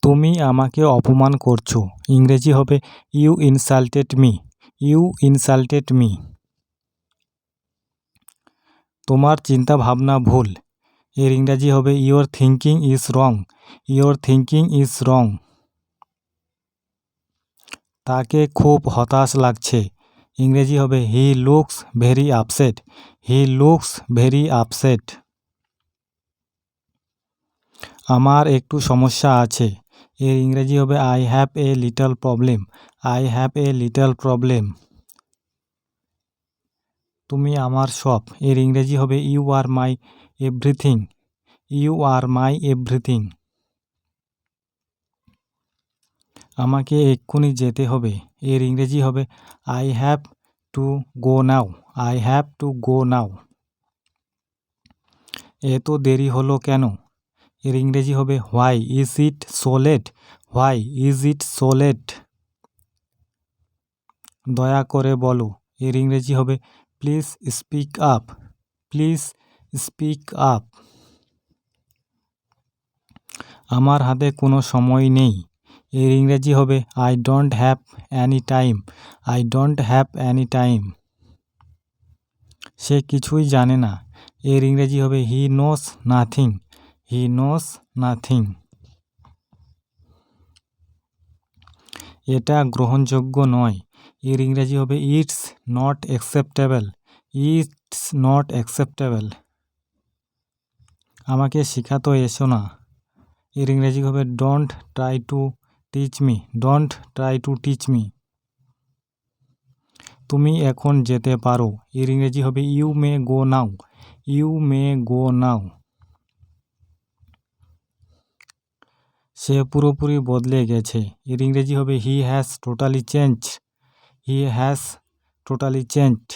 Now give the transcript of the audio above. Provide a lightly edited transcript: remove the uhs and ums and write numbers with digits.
তুমি আমাকে অপমান করছো। ইংরেজি হবে you insulted me. You insulted me. তোমার চিন্তা ভাবনা ভুল। এর ইংরাজি হবে your thinking is wrong. Your thinking is wrong. তাকে খুব হতাশ লাগছে। ইংরেজি হবে he looks very upset. He looks very upset. আমার একটু সমস্যা আছে। এর ইংরেজি হবে I have a little problem. I have a little problem. তুমি আমার সব। এর ইংরেজি হবে you are my everything. You are my everything. আমাকে এক্ষুনি যেতে হবে। এর ইংরেজি হবে I have to go now. I have to go now. এত দেরি হলো কেন? এর ইংরেজি হবে why is it so late. Why is it so late. দয়া করে বলো। এর ইংরেজি হবে please speak up. Please speak up. আমার হাতে কোনো সময় নেই। এর ইংরেজি হবে I don't have any time. I don't have any time. সে কিছুই জানে না। এর ইংরেজি হবে হি নোস নাথিং। হি নোস নাথিং। এটা গ্রহণযোগ্য নয়। এর ইংরেজি হবে it's not acceptable. It's not acceptable. আমাকে শেখাতে এসো না। এর ইংরেজি হবে don't try to teach me. Don't try to teach me. তুমি এখন যেতে পারো। এর ইংরেজি হবে you may go now. You may গো নাও। সে পুরোপুরি বদলে গেছে। এর ইংরেজি হবে he has totally changed. He has totally changed.